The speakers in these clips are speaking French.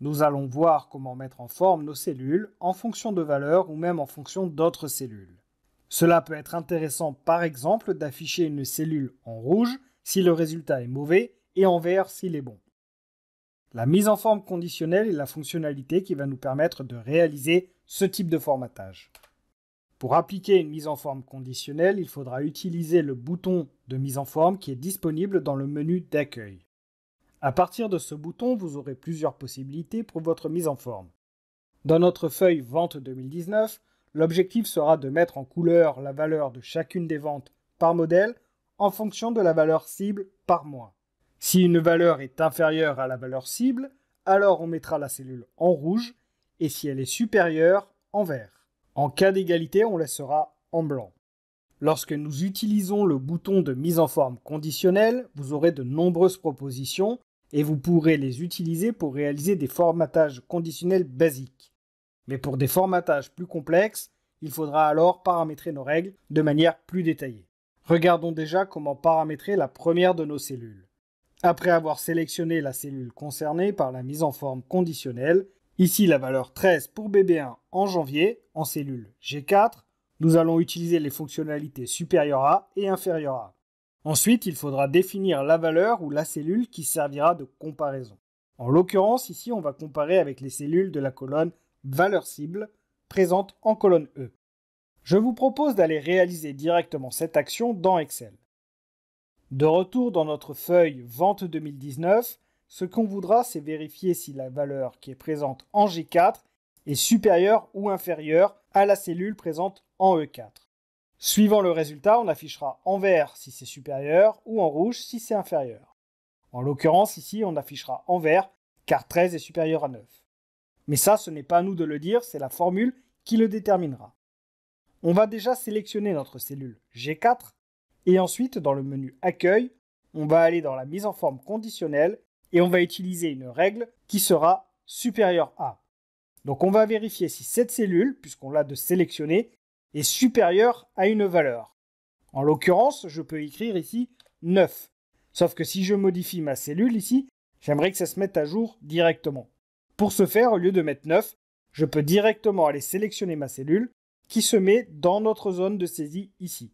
Nous allons voir comment mettre en forme nos cellules en fonction de valeurs ou même en fonction d'autres cellules. Cela peut être intéressant par exemple d'afficher une cellule en rouge si le résultat est mauvais et en vert s'il est bon. La mise en forme conditionnelle est la fonctionnalité qui va nous permettre de réaliser ce type de formatage. Pour appliquer une mise en forme conditionnelle, il faudra utiliser le bouton de mise en forme qui est disponible dans le menu d'accueil. À partir de ce bouton, vous aurez plusieurs possibilités pour votre mise en forme. Dans notre feuille Vente 2019, l'objectif sera de mettre en couleur la valeur de chacune des ventes par modèle en fonction de la valeur cible par mois. Si une valeur est inférieure à la valeur cible, alors on mettra la cellule en rouge et si elle est supérieure, en vert. En cas d'égalité, on laissera en blanc. Lorsque nous utilisons le bouton de mise en forme conditionnelle, vous aurez de nombreuses propositions et vous pourrez les utiliser pour réaliser des formatages conditionnels basiques. Mais pour des formatages plus complexes, il faudra alors paramétrer nos règles de manière plus détaillée. Regardons déjà comment paramétrer la première de nos cellules. Après avoir sélectionné la cellule concernée par la mise en forme conditionnelle, ici la valeur 13 pour BB1 en janvier, en cellule G4, nous allons utiliser les fonctionnalités supérieure à et inférieure à. Ensuite, il faudra définir la valeur ou la cellule qui servira de comparaison. En l'occurrence, ici, on va comparer avec les cellules de la colonne valeur cible présente en colonne E. Je vous propose d'aller réaliser directement cette action dans Excel. De retour dans notre feuille Vente 2019, ce qu'on voudra, c'est vérifier si la valeur qui est présente en G4 est supérieure ou inférieure à la cellule présente en E4. Suivant le résultat, on affichera en vert si c'est supérieur ou en rouge si c'est inférieur. En l'occurrence, ici, on affichera en vert car 13 est supérieur à 9. Mais ça, ce n'est pas à nous de le dire, c'est la formule qui le déterminera. On va déjà sélectionner notre cellule G4 et ensuite, dans le menu Accueil, on va aller dans la mise en forme conditionnelle et on va utiliser une règle qui sera supérieure à. Donc on va vérifier si cette cellule, puisqu'on l'a de sélectionner, est supérieure à une valeur. En l'occurrence, je peux écrire ici 9. Sauf que si je modifie ma cellule ici, j'aimerais que ça se mette à jour directement. Pour ce faire, au lieu de mettre 9, je peux directement aller sélectionner ma cellule qui se met dans notre zone de saisie ici.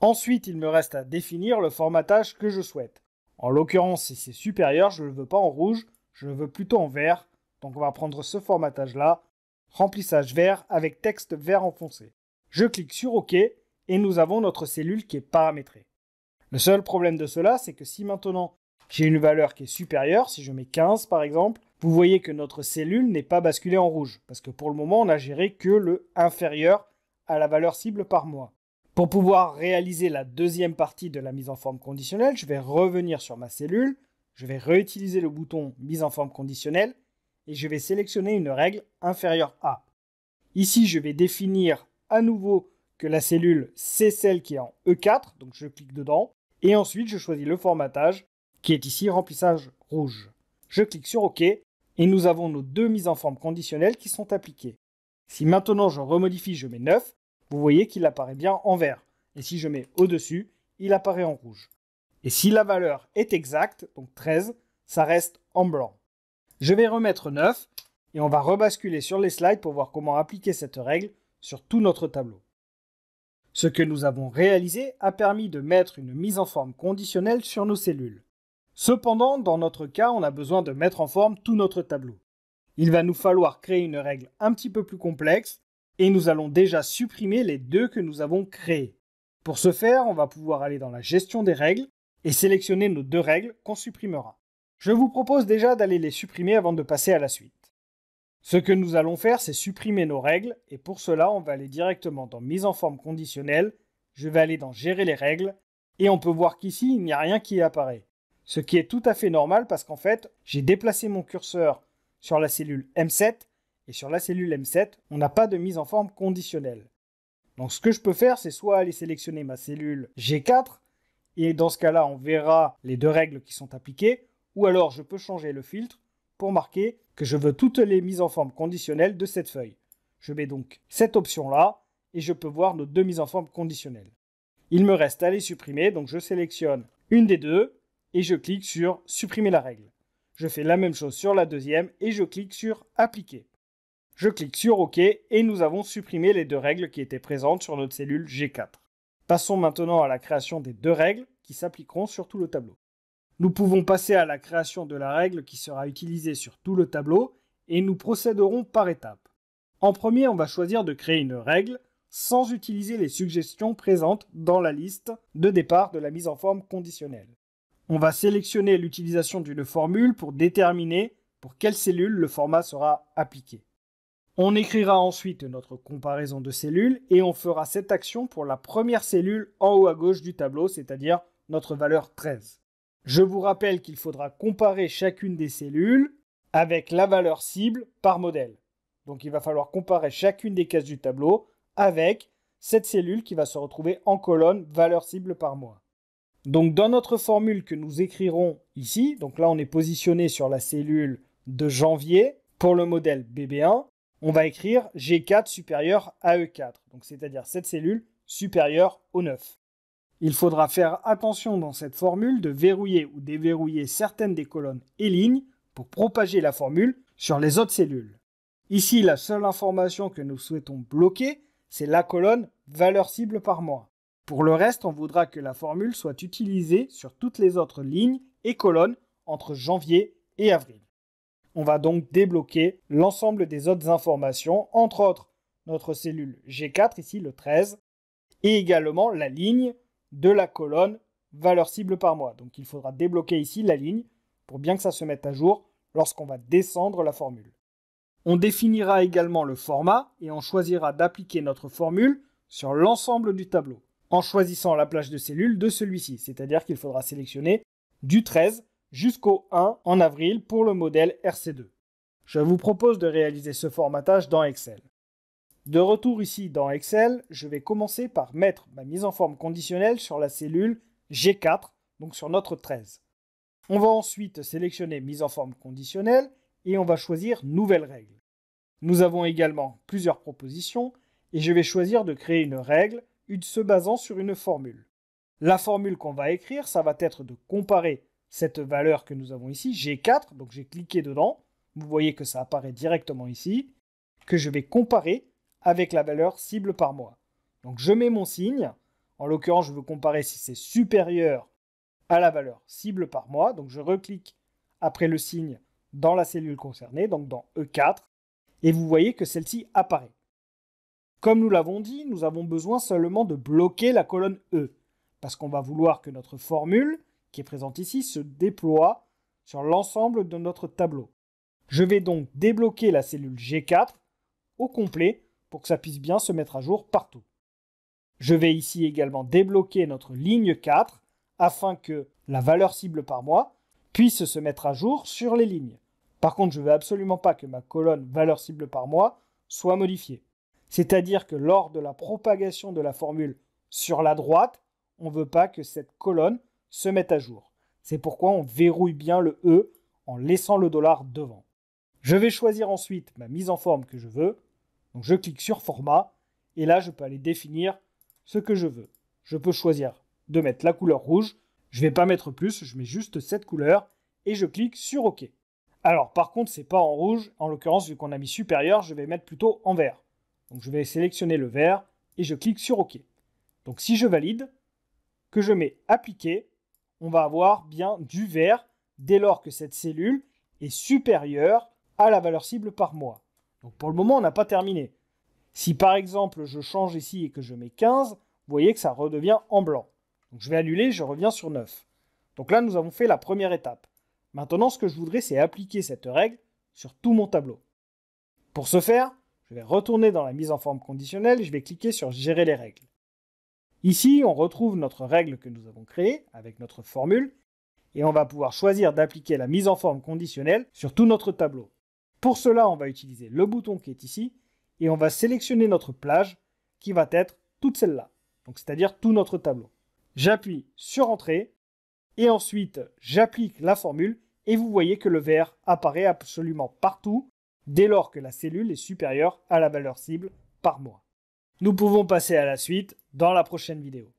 Ensuite, il me reste à définir le formatage que je souhaite. En l'occurrence, si c'est supérieur, je ne le veux pas en rouge, je le veux plutôt en vert. Donc on va prendre ce formatage-là, remplissage vert avec texte vert enfoncé. Je clique sur OK et nous avons notre cellule qui est paramétrée. Le seul problème de cela, c'est que si maintenant j'ai une valeur qui est supérieure, si je mets 15 par exemple, vous voyez que notre cellule n'est pas basculée en rouge, parce que pour le moment, on n'a géré que le inférieur à la valeur cible par mois. Pour pouvoir réaliser la deuxième partie de la mise en forme conditionnelle, je vais revenir sur ma cellule, je vais réutiliser le bouton mise en forme conditionnelle et je vais sélectionner une règle inférieure à. Ici, je vais définir à nouveau que la cellule, c'est celle qui est en E4, donc je clique dedans, et ensuite je choisis le formatage qui est ici remplissage rouge. Je clique sur OK et nous avons nos deux mises en forme conditionnelles qui sont appliquées. Si maintenant je remodifie, je mets 9, vous voyez qu'il apparaît bien en vert. Et si je mets au-dessus, il apparaît en rouge. Et si la valeur est exacte, donc 13, ça reste en blanc. Je vais remettre 9 et on va rebasculer sur les slides pour voir comment appliquer cette règle sur tout notre tableau. Ce que nous avons réalisé a permis de mettre une mise en forme conditionnelle sur nos cellules. Cependant, dans notre cas, on a besoin de mettre en forme tout notre tableau. Il va nous falloir créer une règle un petit peu plus complexe et nous allons déjà supprimer les deux que nous avons créées. Pour ce faire, on va pouvoir aller dans la gestion des règles et sélectionner nos deux règles qu'on supprimera. Je vous propose déjà d'aller les supprimer avant de passer à la suite. Ce que nous allons faire, c'est supprimer nos règles et pour cela, on va aller directement dans Mise en forme conditionnelle, je vais aller dans Gérer les règles et on peut voir qu'ici, il n'y a rien qui apparaît. Ce qui est tout à fait normal parce qu'en fait, j'ai déplacé mon curseur sur la cellule M7 et sur la cellule M7, on n'a pas de mise en forme conditionnelle. Donc ce que je peux faire, c'est soit aller sélectionner ma cellule G4 et dans ce cas-là, on verra les deux règles qui sont appliquées ou alors je peux changer le filtre pour marquer que je veux toutes les mises en forme conditionnelles de cette feuille. Je mets donc cette option-là et je peux voir nos deux mises en forme conditionnelles. Il me reste à les supprimer, donc je sélectionne une des deux et je clique sur supprimer la règle. Je fais la même chose sur la deuxième et je clique sur Appliquer. Je clique sur OK et nous avons supprimé les deux règles qui étaient présentes sur notre cellule G4. Passons maintenant à la création des deux règles qui s'appliqueront sur tout le tableau. Nous pouvons passer à la création de la règle qui sera utilisée sur tout le tableau et nous procéderons par étapes. En premier, on va choisir de créer une règle sans utiliser les suggestions présentes dans la liste de départ de la mise en forme conditionnelle. On va sélectionner l'utilisation d'une formule pour déterminer pour quelle cellule le format sera appliqué. On écrira ensuite notre comparaison de cellules et on fera cette action pour la première cellule en haut à gauche du tableau, c'est-à-dire notre valeur 13. Je vous rappelle qu'il faudra comparer chacune des cellules avec la valeur cible par modèle. Donc il va falloir comparer chacune des cases du tableau avec cette cellule qui va se retrouver en colonne valeur cible par mois. Donc dans notre formule que nous écrirons ici, donc là on est positionné sur la cellule de janvier pour le modèle BB1, on va écrire G4 supérieur à E4, donc c'est-à-dire cette cellule supérieure au 9. Il faudra faire attention dans cette formule de verrouiller ou déverrouiller certaines des colonnes et lignes pour propager la formule sur les autres cellules. Ici, la seule information que nous souhaitons bloquer, c'est la colonne valeur cible par mois. Pour le reste, on voudra que la formule soit utilisée sur toutes les autres lignes et colonnes entre janvier et avril. On va donc débloquer l'ensemble des autres informations, entre autres notre cellule G4, ici le 13, et également la ligne de la colonne valeur cible par mois. Donc il faudra débloquer ici la ligne pour bien que ça se mette à jour lorsqu'on va descendre la formule. On définira également le format et on choisira d'appliquer notre formule sur l'ensemble du tableau, en choisissant la plage de cellules de celui-ci, c'est-à-dire qu'il faudra sélectionner du 13 jusqu'au 1 en avril pour le modèle RC2. Je vous propose de réaliser ce formatage dans Excel. De retour ici dans Excel, je vais commencer par mettre ma mise en forme conditionnelle sur la cellule G4, donc sur notre 13. On va ensuite sélectionner mise en forme conditionnelle et on va choisir nouvelle règle. Nous avons également plusieurs propositions et je vais choisir de créer une règle se basant sur une formule. La formule qu'on va écrire, ça va être de comparer cette valeur que nous avons ici, G4, donc j'ai cliqué dedans, vous voyez que ça apparaît directement ici, que je vais comparer avec la valeur cible par mois. Donc je mets mon signe, en l'occurrence je veux comparer si c'est supérieur à la valeur cible par mois, donc je reclique après le signe dans la cellule concernée, donc dans E4, et vous voyez que celle-ci apparaît. Comme nous l'avons dit, nous avons besoin seulement de bloquer la colonne E, parce qu'on va vouloir que notre formule, qui est présente ici, se déploie sur l'ensemble de notre tableau. Je vais donc débloquer la cellule G4 au complet pour que ça puisse bien se mettre à jour partout. Je vais ici également débloquer notre ligne 4 afin que la valeur cible par mois puisse se mettre à jour sur les lignes. Par contre, je ne veux absolument pas que ma colonne valeur cible par mois soit modifiée. C'est-à-dire que lors de la propagation de la formule sur la droite, on ne veut pas que cette colonne se mette à jour. C'est pourquoi on verrouille bien le E en laissant le dollar devant. Je vais choisir ensuite ma mise en forme que je veux. Donc je clique sur Format et là je peux aller définir ce que je veux. Je peux choisir de mettre la couleur rouge. Je ne vais pas mettre plus, je mets juste cette couleur et je clique sur OK. Alors par contre, ce n'est pas en rouge. En l'occurrence, vu qu'on a mis supérieur, je vais mettre plutôt en vert. Donc je vais sélectionner le vert et je clique sur OK. Donc si je valide, que je mets Appliquer, on va avoir bien du vert dès lors que cette cellule est supérieure à la valeur cible par mois. Donc pour le moment, on n'a pas terminé. Si par exemple, je change ici et que je mets 15, vous voyez que ça redevient en blanc. Donc je vais annuler, je reviens sur 9. Donc là, nous avons fait la première étape. Maintenant, ce que je voudrais, c'est appliquer cette règle sur tout mon tableau. Pour ce faire, je vais retourner dans la mise en forme conditionnelle et je vais cliquer sur Gérer les règles. Ici, on retrouve notre règle que nous avons créée avec notre formule et on va pouvoir choisir d'appliquer la mise en forme conditionnelle sur tout notre tableau. Pour cela, on va utiliser le bouton qui est ici et on va sélectionner notre plage qui va être toute celle-là, donc c'est-à-dire tout notre tableau. J'appuie sur Entrée et ensuite j'applique la formule et vous voyez que le vert apparaît absolument partout dès lors que la cellule est supérieure à la valeur cible par mois. Nous pouvons passer à la suite dans la prochaine vidéo.